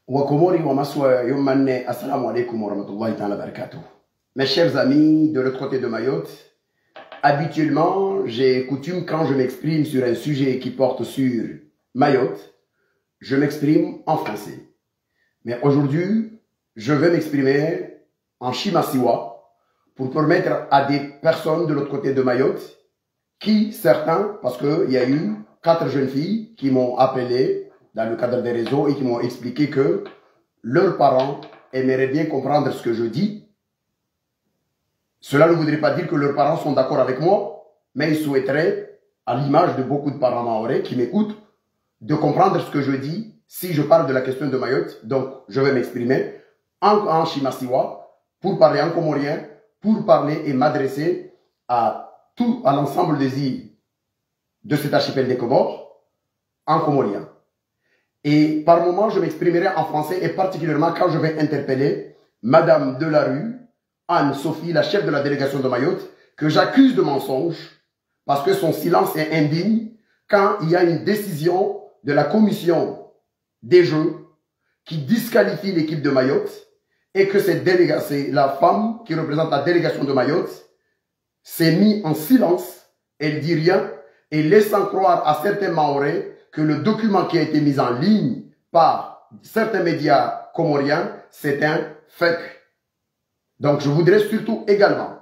Wakomori wa Maswa Yomane, assalamu alaikum wa rahmatullahi ta'ala barakatuh. Mes chers amis de l'autre côté de Mayotte, habituellement, j'ai coutume quand je m'exprime sur un sujet qui porte sur Mayotte, je m'exprime en français. Mais aujourd'hui, je vais m'exprimer en Chimasiwa pour permettre à des personnes de l'autre côté de Mayotte, qui, certains, parce qu'il y a eu 4 jeunes filles qui m'ont appelé dans le cadre des réseaux et qui m'ont expliqué que leurs parents aimeraient bien comprendre ce que je dis. Cela ne voudrait pas dire que leurs parents sont d'accord avec moi, mais ils souhaiteraient, à l'image de beaucoup de parents mahorais qui m'écoutent, de comprendre ce que je dis si je parle de la question de Mayotte. Donc, je vais m'exprimer en Chimasiwa pour parler en comorien, pour parler et m'adresser à l'ensemble des îles de cet archipel des Comores en comorien. Et par moment, je m'exprimerai en français et particulièrement quand je vais interpeller Madame Delarue, Anne-Sophie, la chef de la délégation de Mayotte, que j'accuse de mensonge parce que son silence est indigne quand il y a une décision de la commission des Jeux qui disqualifie l'équipe de Mayotte et que c'est la femme qui représente la délégation de Mayotte s'est mise en silence, elle dit rien et laissant croire à certains Mahorais que le document qui a été mis en ligne par certains médias comoriens, c'est un fake. Donc je voudrais surtout également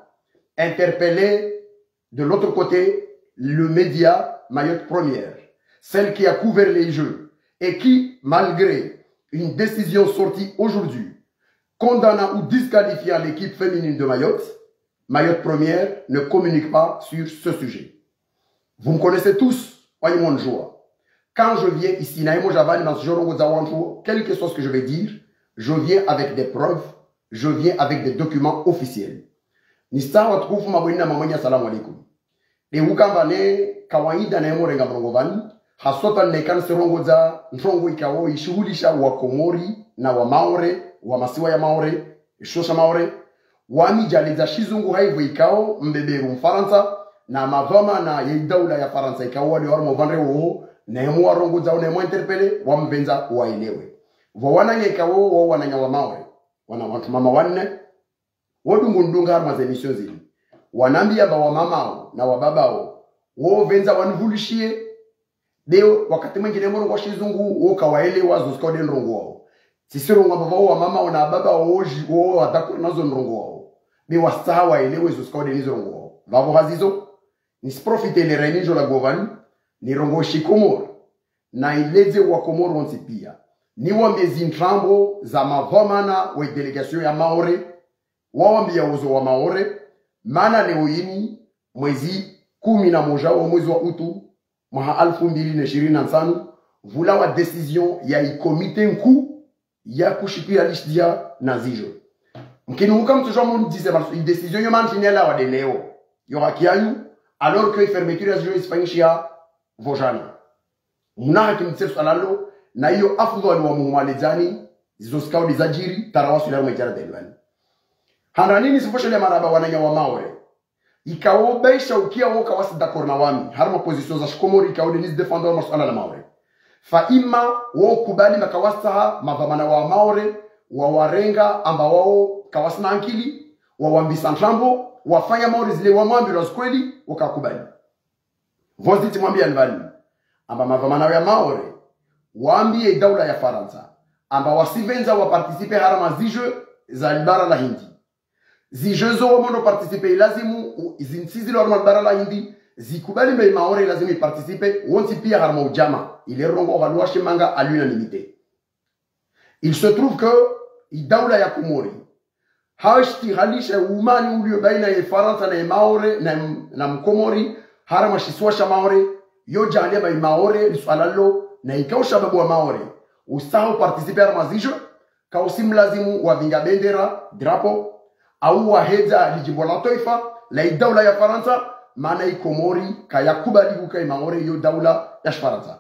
interpeller de l'autre côté le média Mayotte Première, celle qui a couvert les Jeux et qui, malgré une décision sortie aujourd'hui, condamnant ou disqualifiant l'équipe féminine de Mayotte, Mayotte Première ne communique pas sur ce sujet. Vous me connaissez tous, Oymon Joa. Quand je viens ici, quel que soit ce que je vais dire, je viens avec des preuves, je viens avec des documents officiels. Nista watukufu mabwina mamanya salamu alaikum. Ni ukambane kawaida na emo renga mrongovani, hasota nekan serongoza nrongo ikawo ishuhulisha wa Komori na wa Maore, wa masiwa ya Maore, shosha Maore, wami jaliza shizungu haivu ikao mbeberu mfaransa, na mavama na yedaula ya Faransa ikao wali warmo vanre uho, nehemu warongoza unehemu interpele, wambenza waelewe. Wawananya ikawo wa wananya wa Maore, wana watu mama wanne, wadungundunga harma za emisyon zili. Wanambia ba wa mamao na wa babao, venza wanvulishie, deo wakati mwingine mrongo shizungu, kawaelewa zuskode nrongo wao. Sisi rongo babao wa mamao na babao, wataku nazo nrongo wao. Be wasaha waelewe zuskode nizo nrongo wao. Vavo hazizo, nisprofite le reinijo la govani, ni rongo shikomoro, na ileze wa komoro onsi pia. Ni wambezi ntrambo za mavamana wa delegation ya Maore, wawambia uzo wa Maore, mana leo yini mwezi 11 wa mwezi wa utu, mwaha 2025, vula wa decision ya ikomite nku ya kushipia lishdia na zijo. Mkini mukam toujours mon disait, une décision yoman finela wa de leo, yora kiayu, alors que fermeture ya zijo isfanyishia vojana. Munaha kimtsesu alalo, na hiyo afudhali wa muhumalezani, zizoskao di zajiri, tarawasu ila umejara delwani. Hanranini sifoshele maraba wananya wa Maore. Ikao beisha ukia woka wasi dakor na wami. Harma pozisyon za shikomori ikao denis defendor masuala la Maore. Fa ima wo kubali makawasaha mavamana wa Maore, wa warenga amba wao kawasina ankili, wa wambisa ntrambo, wafanya Maore zile wa mwambi rozkweli, waka kubali. Voziti mwambi anvali. Amba mavamana wa Maore, waambie daula ya Faransa amba wasivenza wa participe harama zijo za bara la Hindi. Zijozo wa mono participe lazimu zinsizi harama bara la Hindi zikubali mbe Maore lazimu participe wonsi pia harama ujama ile rongo halwa shimanga à l'unanimité. Il se trouve que daula ya Komori hashti halisha umani ulio baina ya Faransa na Maore na Mkomori harama shiswa sha Maore yo jale ba Maore liswalalo na ikao shababu wa Maore usao participer mazijo kausim lazimu wa vinga bendera drapo au wa heza lijimbo la taifa la daula ya Faransa maana ikomori kaya kubali kukai Maore yo daula ya Faransa.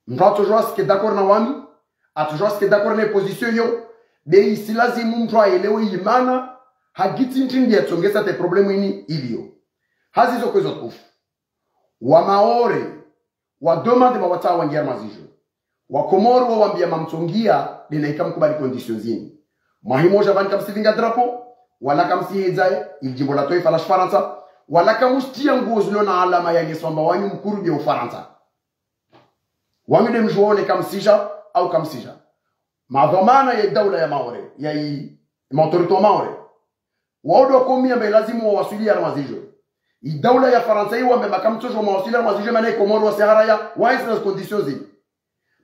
Mpa toujours ce que d'accord na wami a toujours ce que d'accord na position yo de isi lazimu mtu aelewe imana hagiti ntindi ya tsongesa te problemu ini ilio hazizo kwezo kufu wa Maore wa demande ma wata wangia mazijo Wakomoro wawambia mamtongia dina ikamkubali conditions zini. Mahimoja van kamsivinga drapo wala kamsihezae iljimbo la taifa la Faransa wala kamustia nguo zilo na alama ya ngesomba wanyu mkuru bia Ufaransa. Wanyu de mjuone kamsija au kamsija. Madhamana ya daula ya Maore ya autorito Maore. Waudo komia mbe lazimu wawasili ya ramazijo. Daula ya Faransa hiyo wambe makamtojo mawasili ya ramazijo mane Komoro wa Sahara ya waisi na conditions zini.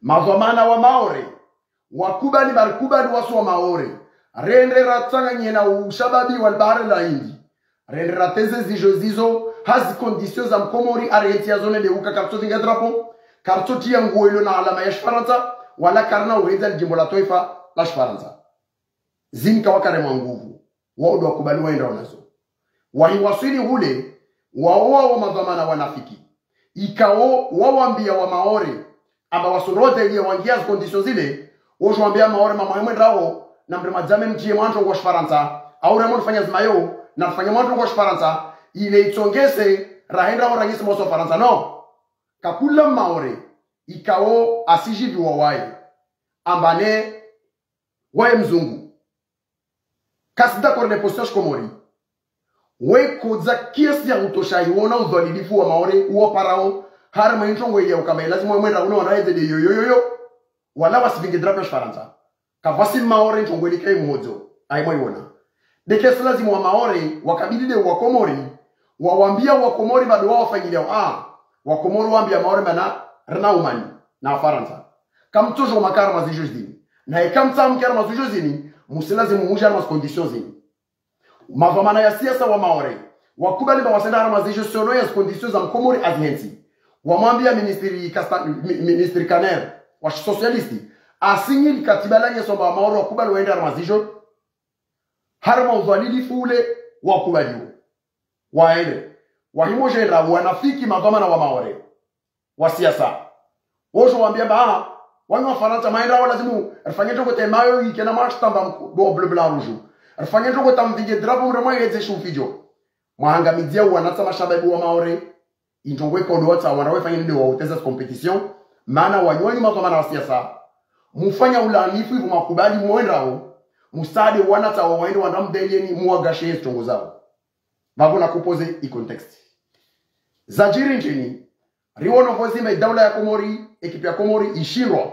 Madhamana wa Maore wakubali barikubali wasu wa Maore rende ratanga nyena ushababi wal bahari la Hindi rende rateze zizo hazi conditions za mkomori arenti ya zone leuka karto vinga drapo karto tia nguo ilo na alama ya Faransa wala karna ureza jimbo la taifa la Faransa zinka wakare nguvu waudo wakubali waenda unazo wahiwasili hule wa madhamana wanafiki ikao wawambia wa Maore amba wasorote ile wangia conditions zile wajwambia Maore mama yemwe rao na mrema jame mtie mwanzo kwa Faransa au remo fanya zimayo na fanya mwanzo kwa Faransa ile itongeze rahenda wa rangisi mwa Faransa no kakula Maore ikao asijivi wa wae ambane wae mzungu kasida kwa repostage komori we koza kiasi ya utoshahi wona udhalilifu wa Maore uo parao har maintongo ile ukama lazima mwenda uno raide de yoyoyo wala wasivinge drapesh Faransa kavasi Maore ntongo ile kai mmojo aimwe wona de kesi lazima wa Maore wakabili de wakomori wawambia wakomori bado wao fanyilia wakomori waambia Maore mana rnaumani na Faransa kamtojo makara mazijo zini na ikamta mkara mazijo zini musilazimu muja na conditions zini mavamana ya siasa wa Maore wakubali ba wasenda mazijo sono ya conditions za mkomori azihensi wamwambia ministri Kaner wa socialisti asinyili katiba lanye somba Maore wakubali waenda armazijo harma udhalili fule wakubaliwa waende wahimoje ra wanafiki madhamana wa Maore wa siasa wojo waambia ba wanyu wa Faransa maenda wala lazimu afanye toko temayo ikena mashtamba do bleu blanc rouge afanye toko tamvinge drapo mrema yeze shufijo mwahangamizia wanatsa mashababu wa Maore intongwe kodo wata wanawefanya ndio wauteza competition maana wanyoni madhamana wa siasa mufanya ulanifu hivyo makubali muendao musade wanata waende wanamdelieni muagashe tongo zao babona kupoze i context zajiri nchini riwono vozime daula ya Komori ekipi ya Komori ishindwa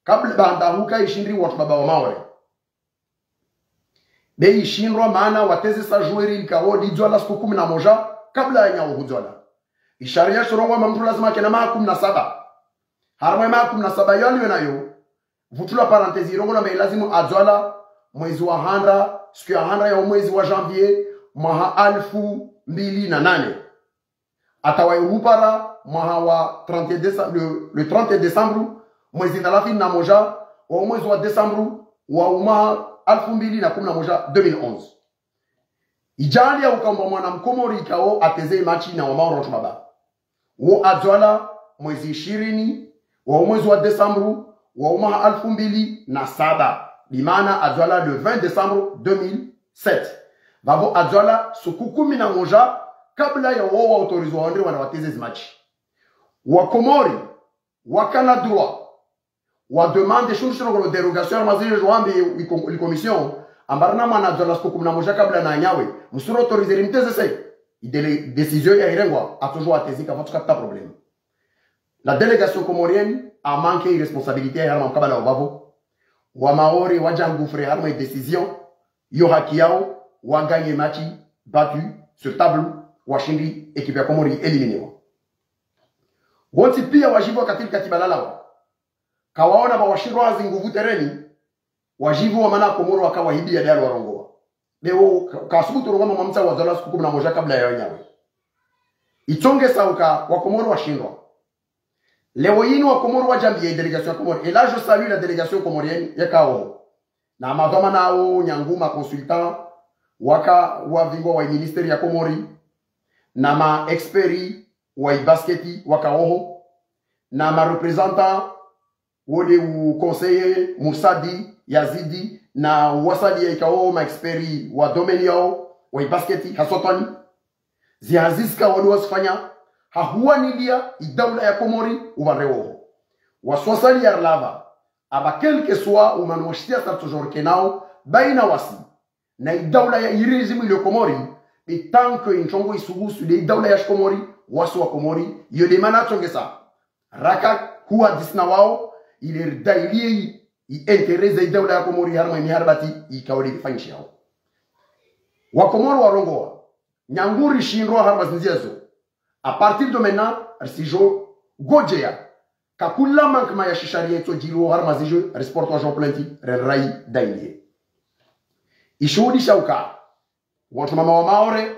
kabla banda huka ishindri watu baba wa Maore be ishindwa maana wateze sa joueri ikawodi dola siku 11 kabla ya nyao hudola isharia shorongwa mamtu lazima kena maa 17 harma maa 17 yali nayo vutula parentesi rongo na melazimu adwala mwezi wa handa siku ya handa ya mwezi wa janvier mwaha 2008 atawa upara mwaha wa 30 décembre le 30 décembre mwezi 31 wa mwezi wa décembre wa umaha 2011 2011 ijali ya ukamba mwana mkomori ikao ateze machi na wa Maore baba wo adwala mwezi 20 wa mwezi wa décembre wa umaha 2007 limana adwala le 20 décembre 2007 babo adwala suku 11 kabla ya wao autorizwa waende wanawateze zimachi wa Komori wakana droit wa demande shurshiro kwa dérogation mazile joambi i commission ambarna mana adwala suku 11 kabla na nyawe musuro autoriser limteze se décision ya irengwa a toujours atezika votre capta problème la délégation comorienne a manqué de responsabilité à Harman Kabala Obavo. Wa Maori wajangu frère Harman décision yo haki yao wa gagné match battu sur tableau wa shindi équipe ya Komori éliminé. Woti pia wajibu katika katiba lalawa. Kawaona ba washirwa zinguvu tereni wajibu wa mana Komoro wakawahibia dialo warongoa. Leo kasubutu rongoma mamta wa dola siku 11 kabla ya nyawe. Itonge sauka wa Komoro washindwa. Leo yini wa Komoro wajambia délégation ya Komoro. Et là je salue la délégation comorienne ya kao. Na madoma nao nyanguma consultant waka wa vingo wa ministeri ya Komori na ma experi wa basketi waka oho na ma représentant wole u conseiller Musadi Yazidi na wasadi ya ikao ma experi wa domenio wa basketi hasotani ziaziska wale wasifanya hahuwa nilia idaula ya Komori ubareo wa swasali yar lava aba quel que soit ou manwashtia sa toujours kenao baina wasi na idawla ya irizimu ile Komori et tant que inchongo isugu sur les idawla ya Komori wasu wa Komori yode mana chongesa raka huwa disna wao ile daili i interesse idawla ya Komori harma mi harbati ikawli fanshi yao wa Komoro warongoa nyanguri shinro harma zinziazo à partir de maintenant arsijo gojeya kakula mankma ya shisharia to jiro harma zijo resporto Jean Planti rai daili ishudi shauka watu mama wa maore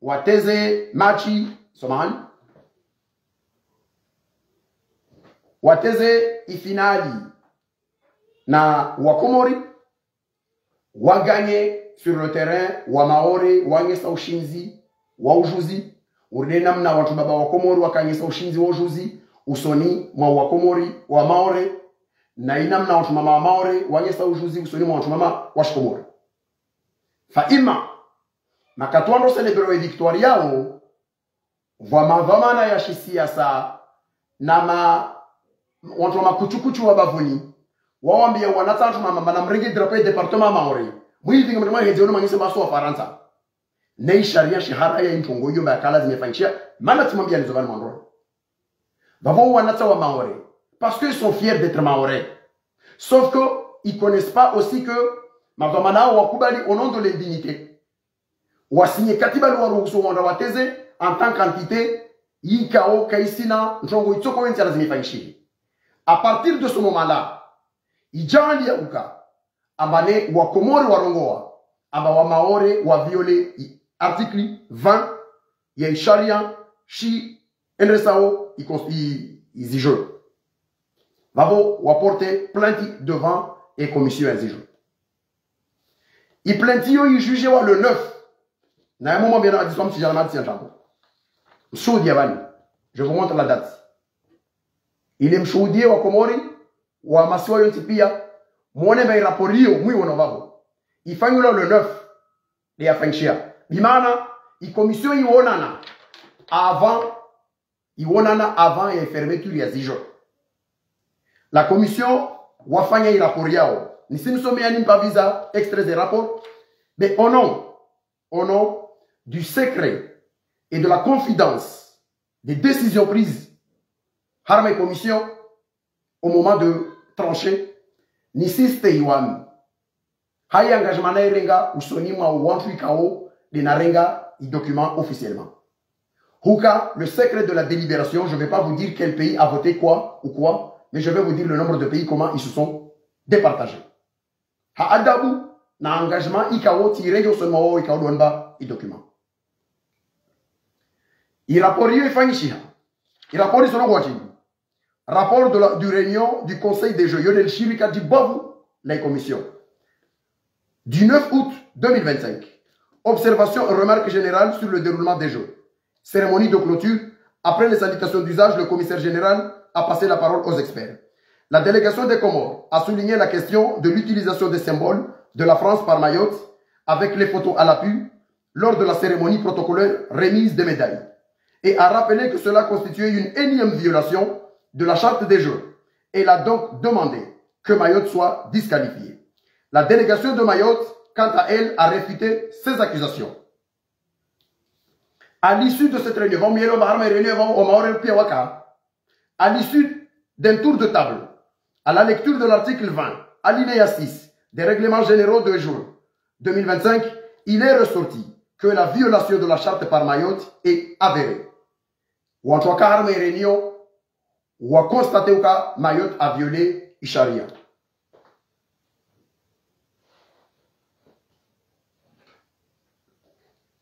wateze machi somani wateze ifinali na wakomori waganye sur le terrain wa maore wanyesa ushinzi wa ujuzi urena mna watu baba wa komori wakanyesa ushinzi wa ujuzi usoni mwa wakomori wa maore na inamna watu mama wa maore wanyesa ujuzi usoni mwa watu mama wa shikomori fa ima makatwando celebrero victoire yao vwa mavamana ya shisiasa na watu makuchukuchu wa bavuni wawambia wanatantu mama na mrege drape departement maore mwivi ngoma hejeo mangise maso wa Faransa nei sharia shihara ya intongo yomba ya kala zimefanyishia mana timambia nizovani mwandoro bavo wanata wa maore parce qu'ils sont fiers d'être maorais sauf que ils connaissent pas aussi que mavamana wakubali au nom de l'indignité wasinye katiba luwaruhusu wanda wateze en tant qu'entité yikao kaisina ntongo itoko wenzi lazimefanyishia à partir de ce moment-là ijali ya uka ambane wa Komori warongoa aba wa maore wa viole article 20 ya sharia shi NRSAO izijo babo waporte plainte devant et commission exigeante. Il plainte il juge le 9. Na un moment bien à disons si jamais tiens jambo. Msudi yabani. Je vous montre la date. Il est mshuhudie wa Komori wa masiwa yote pia muone ba raporio mwi wana babo. Ifanyula le 9 de afanyishia. Bimana i commission iwonana avant ya fermeture ya zijo. La commission wafanya i raporiao. Nisimsomea nimpa visa extrait des rapports, mais au nom du secret et de la confidence des décisions prises par mes commissions au moment de trancher, nisiste iwami. Hayi engagement na irenga usoni mwa wantu ikao de narenga i document officiellement. Huka, le secret de la délibération, je ne vais pas vous dire quel pays a voté quoi ou quoi, mais je vais vous dire le nombre de pays, comment ils se sont départagés. Ha adabu na engagement ikao tiré seulement au ikao douanba i document. Il rapport ifanyishiha. Il rapport sono wajib. Rapport du réunion du Conseil des Jeux Yodel Shirika di Bavu la commission. Du 9 août 2025. Observation et remarques générales sur le déroulement des Jeux. Cérémonie de clôture. Après les salutations d'usage, le commissaire général a passé la parole aux experts. La délégation des Comores a souligné la question de l'utilisation des symboles de la France par Mayotte avec les photos à l'appui lors de la cérémonie protocolaire remise des médailles et a rappelé que cela constituait une énième violation de la charte des Jeux. Elle a donc demandé que Mayotte soit disqualifiée. La délégation de Mayotte, quant à elle, a réfuté ces accusations. À l'issue de cette réunion, à l'issue d'un tour de table, à la lecture de l'article 20, alinéa 6 des règlements généraux de juin 2025, il est ressorti que la violation de la charte par Mayotte est avérée. Ou en tout cas, ou a constaté que Mayotte a violé la charia.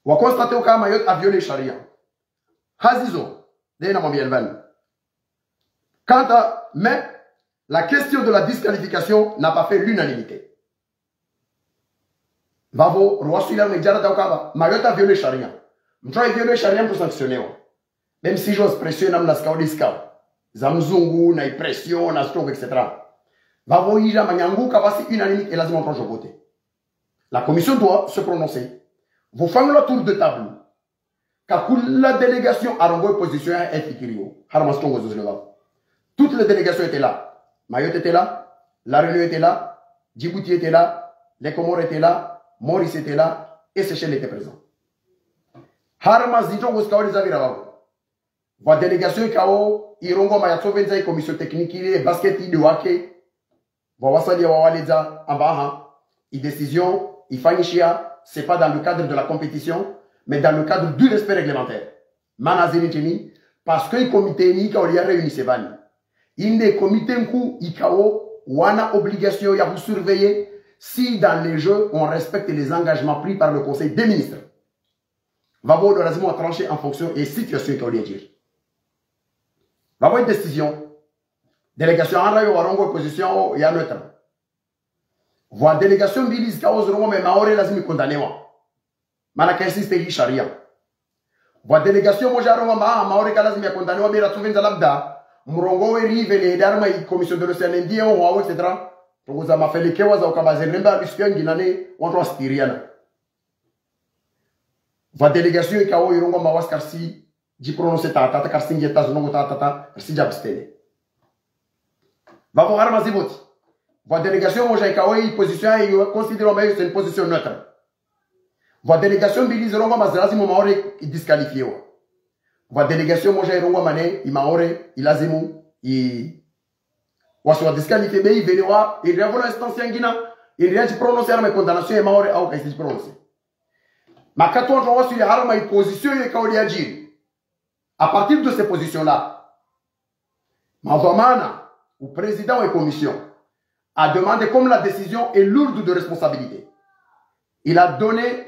Ou a constaté que Mayotte a violé la charia. Hazizo, quant à, mais la question de la disqualification n'a pas fait l'unanimité. Vavo, roi Suilan Medjara Daukaba, Mayotte a violé la charia. M'tra violé la charia pour sanctionner. Même si j'ose pressionner na skaudiska. Zamzungu, na pression, na stroke, etc. Vavo ija manyangu kabasi unanimité et lazima proche voter. La commission doit se prononcer. Vous faites le tour de table. Quand la délégation a renvoyé position à Fikirio, Harmastongo Zuzleva. Toutes les délégations étaient là. Mayotte était là, La Réunion était là, Djibouti était là, les Comores étaient là, Maurice était là, et Seychelles était présent. Harma Zito Goskawa les Aviravao. La délégation Kao, Irongo Mayatsovenza, commission technique, basket, de Wake, Wawasali Wawaleza, Ambaha, décision, Ifanichia, c'est pas dans le cadre de la compétition, mais dans le cadre du respect réglementaire. Manazini, parce que le comité ni Kao a réuni ses vannes. Il des comités Nkou, Ikao, wana obligation ya vous surveiller si dans les jeux on respecte les engagements pris par le Conseil des ministres. Va voir le raisonnement tranché en fonction et situation qu'il y a dire. Va voir une décision. Délégation en rayon warongo position ya neutre. Voix délégation bilis kaos rongo mais maore lazimi condamné wa. Manaka insiste yi sharia. Voix délégation moja rongo maore kalazimi condamné wa mira tuvenza labda. Murongo rive le darma i commission de l'océan Indien ou etc. Donc vous avez fait les kewa za ukabaze remba biskuya nginane watu aspiriana. Va délégation et kao irongo mawas karsi ji prononcer ta tata karsi ngeta zongo ta tata karsi jabstene. Va voir arma ziboti. Va délégation moja i kao i position et considérons que c'est une position neutre. Va délégation bilize rongo mazrazi mo maore i disqualifié wa. Va délégation moja irongo mane i maore i lazimu i waswa disqualifié be i venewa i revola instance ngina i riaji prononcer arma condamnation e maore au kaisi prononcer. Ma quand on voit sur les harama une position et quand on agir. À partir de ces positions-là, Mavamana, ou président et commission, a demandé comme la décision est lourde de responsabilité. Il a donné,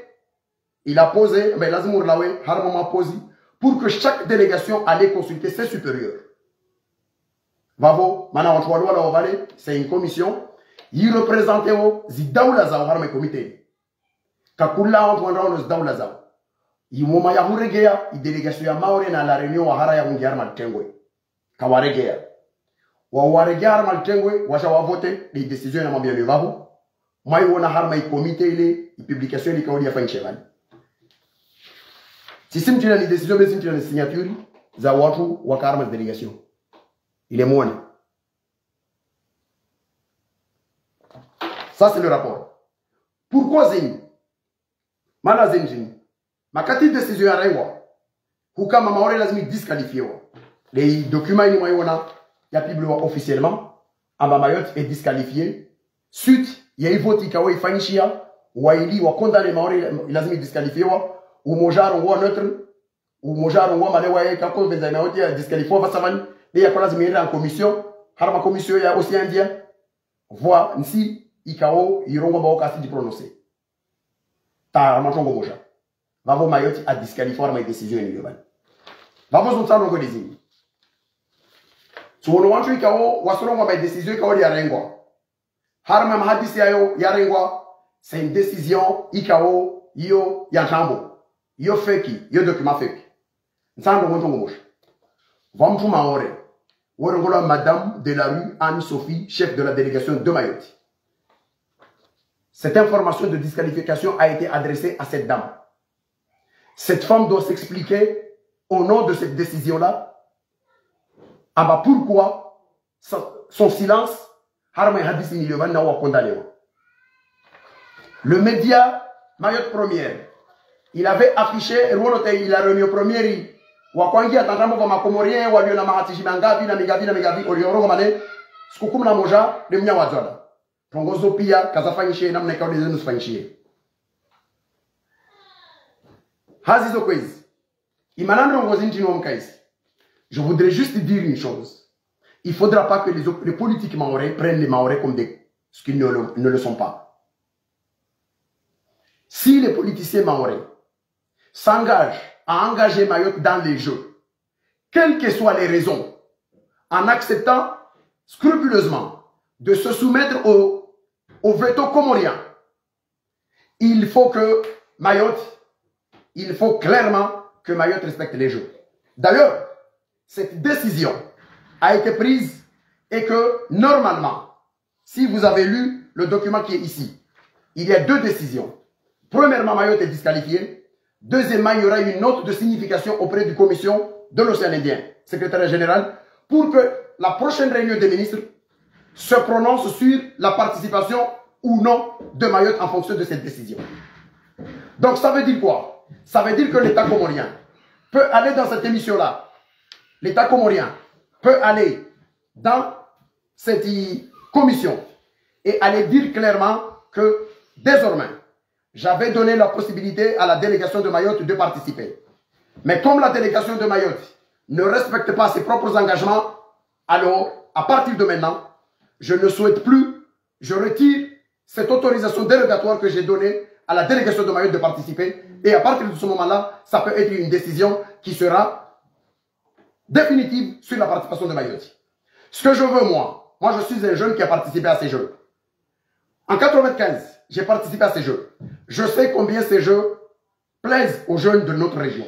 il a posé, mais Lazimour Lawe, Harama posé, pour que chaque délégation allait consulter ses supérieurs. Vavo, Mana Wanchwalwa la Ovale, c'est une commission, il représentait au Zidaoula Zawarama comité. Kakula Antoine Raunos Daulazao. Yumoma ya huregea, i délégation ya Maore na la réunion wa hara ya hungiar maltengwe. Kawaregea. Wa waregea maltengwe, washa wa vote, les décisions na mambia levavu. Mai wona harma i comité ile, i publication ili kauli ya fanchevani. Si simtina ni décision, mais simtina ni signature, za watu wa karma délégation. Il est moine. Ça c'est le rapport. Pourquoi Zéni? Mana zenjini. Makati décision ya rengwa. Hukama maore lazimi disqualifié wa. Les documents ni moyona ya publié officiellement. Amba Mayotte est disqualifié. Suite, ya ivoti kawa ifanyishia. Waili wa condamné maore lazimi disqualifié wa. Ou mojaro wa neutre. Ou mojaro wa male wa ye kako venza Mayotte ya disqualifié wa savani. Et ya kwa lazimi enda en commission. Harama commission ya aussi indien. Voix nsi ikao irongo maoka si di prononcer. Vavo Mayotte a disqualifié ma décision en Yoban. Vavo Zontsano go désigné. Tu vois, on a kao wasoro ma décision kao ya rengwa. Harma mahadisi ayo ya rengwa. C'est une décision ikao yo ya jambo. Yo feki, yo document feki. Ntsando ngo ngomosha. Vamtu maore. Worongola Madame de la rue Anne-Sophie, chef de la délégation de Mayotte. Cette information de disqualification a été adressée à cette dame. Cette femme doit s'expliquer au nom de cette décision-là. Ah bah pourquoi son silence, le média Mayotte Première, il avait affiché, il a remis au premier, Wakwangi atandamo kwa makomorien, walio na mahatishi mangabi, na migabi, olioro mane, skukum na moja, de mnya wazala. Tongozo pia, kazafanyishe, na mneka udeze nusfanyishe. Hazizo kwezi. Imanandro ngozinti no mkaisi. Je voudrais juste dire une chose. Il ne faudra pas que les politiques maorais prennent les maorais comme ce qu'ils ne le sont pas. Si les politiciens maorais s'engagent à engager Mayotte dans les jeux, quelles que soient les raisons, en acceptant scrupuleusement de se soumettre au veto comorien, il faut que Mayotte, il faut clairement que Mayotte respecte les jeux. D'ailleurs, cette décision a été prise et que normalement, si vous avez lu le document qui est ici, il y a deux décisions. Premièrement, Mayotte est disqualifié. Deuxièmement, il y aura une note de signification auprès du commission de l'océan Indien, secrétaire général, pour que la prochaine réunion des ministres se prononce sur la participation ou non de Mayotte en fonction de cette décision. Donc ça veut dire quoi? Ça veut dire que l'État comorien peut aller dans cette émission-là. L'État comorien peut aller dans cette commission et aller dire clairement que désormais, j'avais donné la possibilité à la délégation de Mayotte de participer. Mais comme la délégation de Mayotte ne respecte pas ses propres engagements, alors, à partir de maintenant, je ne souhaite plus, je retire cette autorisation dérogatoire que j'ai donnée à la délégation de Mayotte de participer. Et à partir de ce moment-là, ça peut être une décision qui sera définitive sur la participation de Mayotte. Ce que je veux, moi je suis un jeune qui a participé à ces Jeux. En 1995, j'ai participé à ces Jeux. Je sais combien ces Jeux plaisent aux jeunes de notre région.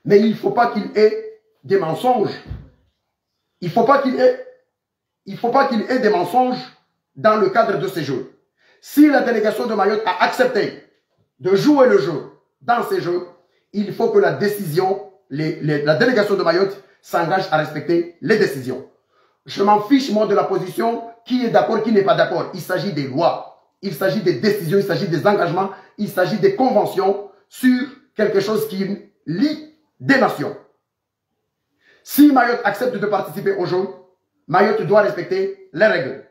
Mais il ne faut pas qu'il y ait des mensonges. Il ne faut pas qu'il y ait des mensonges dans le cadre de ces Jeux. Si la délégation de Mayotte a accepté de jouer le jeu dans ces Jeux, il faut que la délégation de Mayotte s'engage à respecter les décisions. Je m'en fiche, moi, de la position, qui est d'accord, qui n'est pas d'accord. Il s'agit des lois, il s'agit des décisions, il s'agit des engagements, il s'agit des conventions sur quelque chose qui lie des nations. Si Mayotte accepte de participer au jeu, Mayotte doit respecter les règles.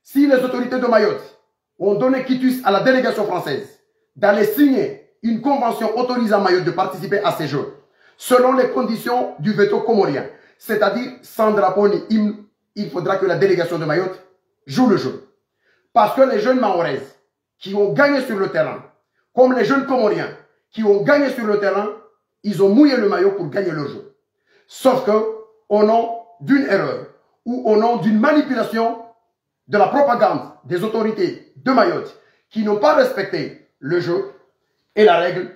Si les autorités de Mayotte ont donné quitus à la délégation française d'aller signer une convention autorisant Mayotte de participer à ces Jeux, selon les conditions du veto comorien, c'est-à-dire sans drapeau ni hymne, il faudra que la délégation de Mayotte joue le jeu. Parce que les jeunes Mahoraises qui ont gagné sur le terrain, comme les jeunes Comoriens qui ont gagné sur le terrain, ils ont mouillé le maillot pour gagner le jeu. Sauf que, au nom d'une erreur ou au nom d'une manipulation de la propagande des autorités de Mayotte qui n'ont pas respecté le jeu et la règle,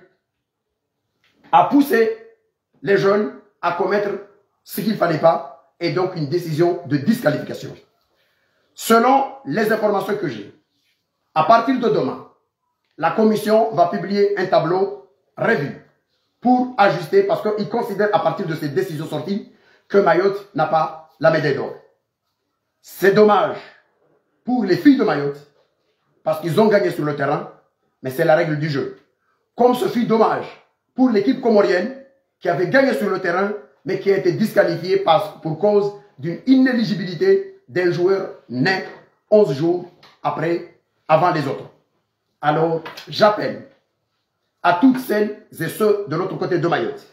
a poussé les jeunes à commettre ce qu'il ne fallait pas et donc une décision de disqualification. Selon les informations que j'ai, à partir de demain, la commission va publier un tableau revu pour ajuster parce qu'ils considèrent à partir de ces décisions sorties que Mayotte n'a pas la médaille d'or. C'est dommage pour les filles de Mayotte parce qu'ils ont gagné sur le terrain, mais c'est la règle du jeu. Comme ce fut dommage pour l'équipe comorienne qui avait gagné sur le terrain, mais qui a été disqualifiée pour cause d'une inéligibilité d'un joueur né 11 jours avant les autres. Alors, j'appelle à toutes celles et ceux de l'autre côté de Mayotte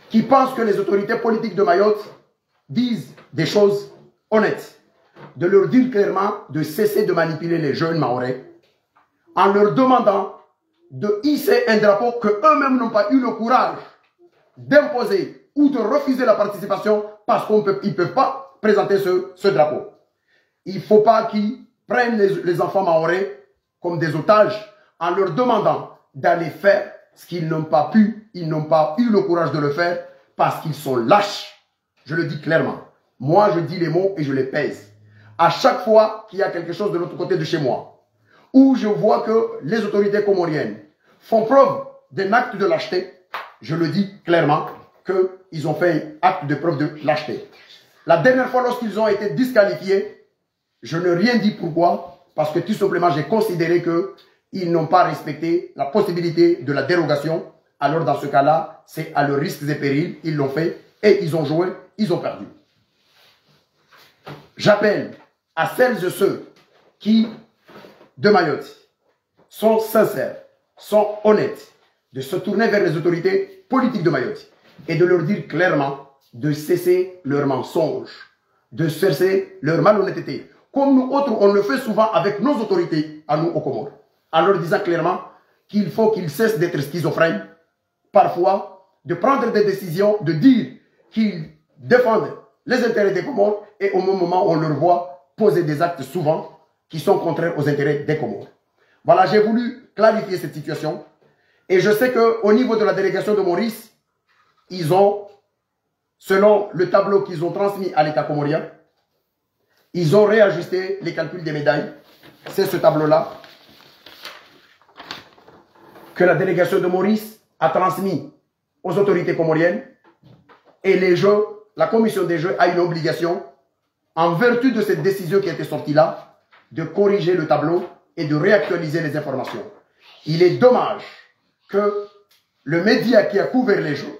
qui pensent que les autorités politiques de Mayotte disent des choses honnêtes, de leur dire clairement de cesser de manipuler les jeunes Mahorais en leur demandant de hisser un drapeau que eux-mêmes n'ont pas eu le courage d'imposer ou de refuser la participation parce qu'ils ne peuvent pas présenter ce drapeau. Il ne faut pas qu'ils prennent les enfants mahorais comme des otages en leur demandant d'aller faire ce qu'ils n'ont pas pu, ils n'ont pas eu le courage de le faire parce qu'ils sont lâches. Je le dis clairement. Moi, je dis les mots et je les pèse. À chaque fois qu'il y a quelque chose de l'autre côté de chez moi, où je vois que les autorités comoriennes font preuve d'un acte de lâcheté, je le dis clairement qu'ils ont fait un acte de preuve de lâcheté. La dernière fois, lorsqu'ils ont été disqualifiés, je n'ai rien dit pourquoi, parce que tout simplement, j'ai considéré qu'ils n'ont pas respecté la possibilité de la dérogation. Alors, dans ce cas-là, c'est à leurs risques et périls, ils l'ont fait, et ils ont joué, ils ont perdu. J'appelle à celles et ceux qui, de Mayotte, sont sincères, sont honnêtes, de se tourner vers les autorités politiques de Mayotte et de leur dire clairement de cesser leurs mensonges, de cesser leur malhonnêteté. Comme nous autres, on le fait souvent avec nos autorités à nous, aux Comores, en leur disant clairement qu'il faut qu'ils cessent d'être schizophrènes, parfois, de prendre des décisions, de dire qu'ils défendent les intérêts des Comores et au même moment, on leur voit poser des actes souvent qui sont contraires aux intérêts des Comores. Voilà, j'ai voulu clarifier cette situation et je sais qu'au niveau de la délégation de Maurice, ils ont, selon le tableau qu'ils ont transmis à l'État comorien, ils ont réajusté les calculs des médailles. C'est ce tableau-là que la délégation de Maurice a transmis aux autorités comoriennes. Et les Jeux, la commission des Jeux a une obligation en vertu de cette décision qui a été sortie là, de corriger le tableau et de réactualiser les informations. Il est dommage que le média qui a couvert les jeux,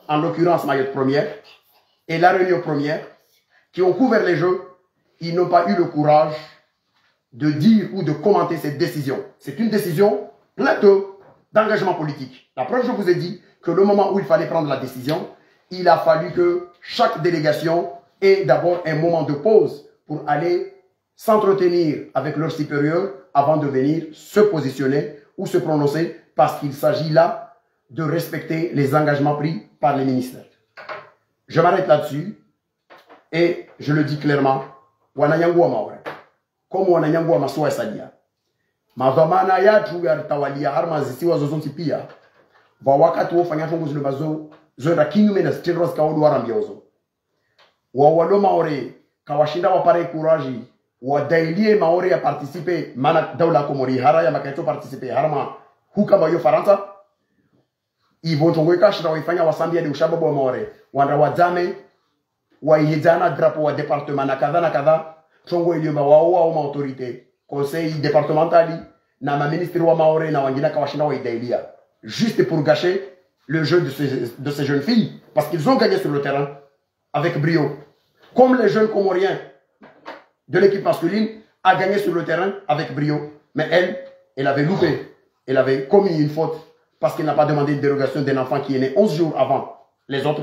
en l'occurrence Mayotte Première et La Réunion Première, qui ont couvert les jeux, ils n'ont pas eu le courage de dire ou de commenter cette décision. C'est une décision pleine d'engagement politique. La preuve, je vous ai dit que le moment où il fallait prendre la décision, il a fallu que chaque délégation ait d'abord un moment de pause pour aller s'entretenir avec leurs supérieurs avant de venir se positionner ou se prononcer, parce qu'il s'agit là de respecter les engagements pris par les ministères. Je m'arrête là-dessus et je le dis clairement, wananyangua maure, comme wananyangua maswa sadia. Madhamana ya tugar tawalia harma zisiwa zozonti pia, wa wakati wofanya tongo zile bazo zoenda kinyume na stilros kaudu warambiozo. Wa walo maore kawashinda wapare kuraji, wadailie maore ya participe mana daula komori hara ya makaito participe harma huka bayo Faransa. Ivo tongoika shira waifanya wasambia de ushababu wa maore wanda wadzame waihedzana drapo wa departement na kadha tongo iliomba wao au autorité conseil départementali na ma ministre wa maore na wangina kawashinda waidailia juste pour gâcher le jeu de ces jeunes filles parce qu'ils ont gagné sur le terrain avec brio, comme les jeunes comoriens de l'équipe masculine a gagné sur le terrain avec brio, mais elle avait loupé, elle avait commis une faute parce qu'elle n'a pas demandé une dérogation d'un enfant qui est né 11 jours avant les autres.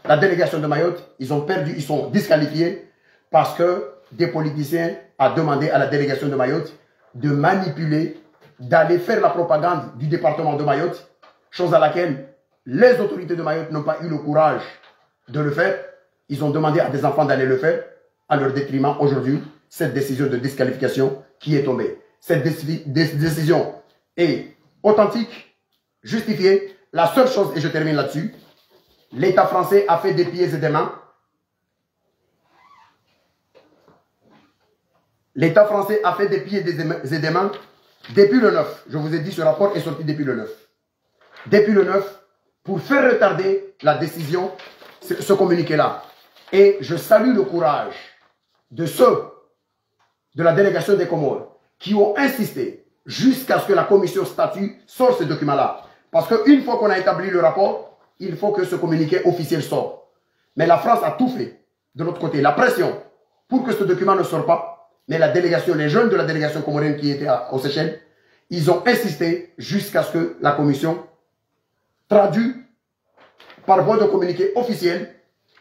La délégation de Mayotte, ils ont perdu, ils sont disqualifiés parce que des politiciens ont demandé à la délégation de Mayotte de manipuler, d'aller faire la propagande du département de Mayotte, chose à laquelle les autorités de Mayotte n'ont pas eu le courage de le faire. Ils ont demandé à des enfants d'aller le faire, à leur détriment. Aujourd'hui, cette décision de disqualification qui est tombée. Cette décision est authentique, justifiée. La seule chose, et je termine là-dessus, l'État français a fait des pieds et des mains. L'État français a fait des pieds et des mains depuis le 9. Je vous ai dit, ce rapport est sorti depuis le 9. Depuis le 9, pour faire retarder la décision, ce communiqué-là. Et je salue le courage de ceux de la délégation des Comores qui ont insisté jusqu'à ce que la commission statut sorte ce document-là. Parce qu'une fois qu'on a établi le rapport, il faut que ce communiqué officiel sorte. Mais la France a tout fait. De l'autre côté, la pression pour que ce document ne sorte pas. Mais la délégation, les jeunes de la délégation comorienne qui étaient aux Seychelles, ils ont insisté jusqu'à ce que la commission traduit par voie de communiqué officiel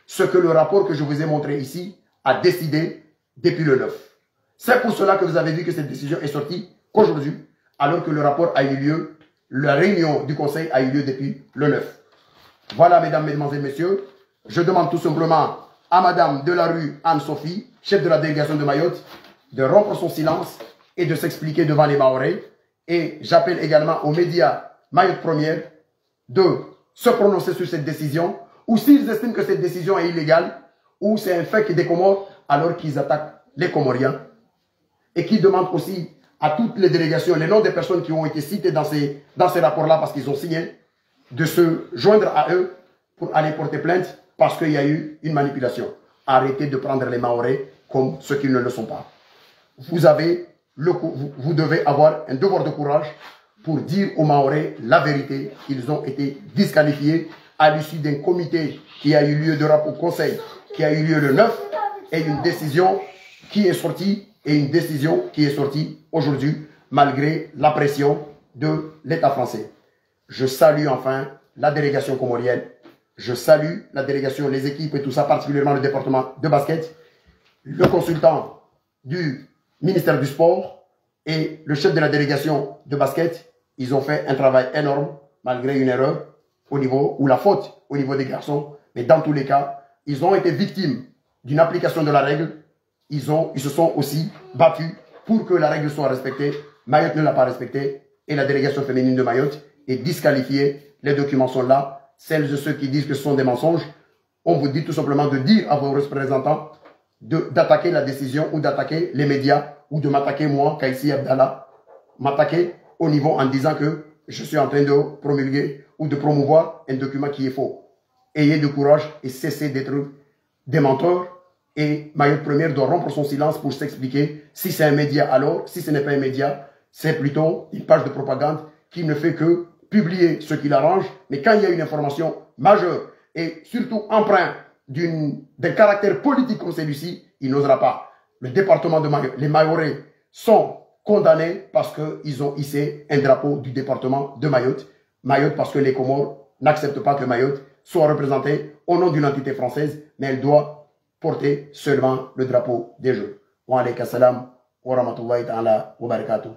ce que le rapport que je vous ai montré ici a décidé depuis le 9. C'est pour cela que vous avez vu que cette décision est sortie qu'aujourd'hui, alors que le rapport a eu lieu, la réunion du conseil a eu lieu depuis le 9. Voilà, mesdames, mesdemoiselles, messieurs, je demande tout simplement à madame Delarue Anne-Sophie, chef de la délégation de Mayotte, de rompre son silence et de s'expliquer devant les Mahorais. Et j'appelle également aux médias Mayotte Première de se prononcer sur cette décision, ou s'ils estiment que cette décision est illégale, ou c'est un fait des Comores, alors qu'ils attaquent les Comoriens, et qui demandent aussi à toutes les délégations, les noms des personnes qui ont été citées dans ces rapports-là, parce qu'ils ont signé, de se joindre à eux pour aller porter plainte, parce qu'il y a eu une manipulation. Arrêtez de prendre les Mahorais comme ceux qui ne le sont pas. Vous devez avoir un devoir de courage pour dire aux Mahorais la vérité. Ils ont été disqualifiés à l'issue d'un comité qui a eu lieu de rapport au conseil, qui a eu lieu le 9, et une décision qui est sortie, aujourd'hui, malgré la pression de l'État français. Je salue enfin la délégation comorienne, je salue la délégation, les équipes et tout ça, particulièrement le département de basket, le consultant du ministère du Sport et le chef de la délégation de basket. Ils ont fait un travail énorme, malgré une erreur au niveau, ou la faute au niveau des garçons. Mais dans tous les cas, ils ont été victimes d'une application de la règle. Ils se sont aussi battus pour que la règle soit respectée. Mayotte ne l'a pas respectée et la délégation féminine de Mayotte est disqualifiée. Les documents sont là. Celles et ceux qui disent que ce sont des mensonges, on vous dit tout simplement de dire à vos représentants d'attaquer la décision ou d'attaquer les médias ou de m'attaquer moi, Kaïsi Abdallah, m'attaquer au niveau en disant que je suis en train de promulguer ou de promouvoir un document qui est faux. Ayez du courage et cessez d'être des menteurs Et Mayotte Première doit rompre son silence pour s'expliquer. Si c'est un média, alors, si ce n'est pas un média, c'est plutôt une page de propagande qui ne fait que publier ce qu'il arrange. Mais quand il y a une information majeure et surtout empreinte d'un caractère politique comme celui-ci, il n'osera pas. Le département de Mayotte, les Mahorais sont condamnés parce qu'ils ont hissé un drapeau du département de Mayotte. Mayotte parce que les Comores n'acceptent pas que Mayotte soit représentée au nom d'une entité française, mais elle doit porter seulement le drapeau des Jeux. Wa alaykum salam wa rahmatullahi ta'ala wa barakatuh.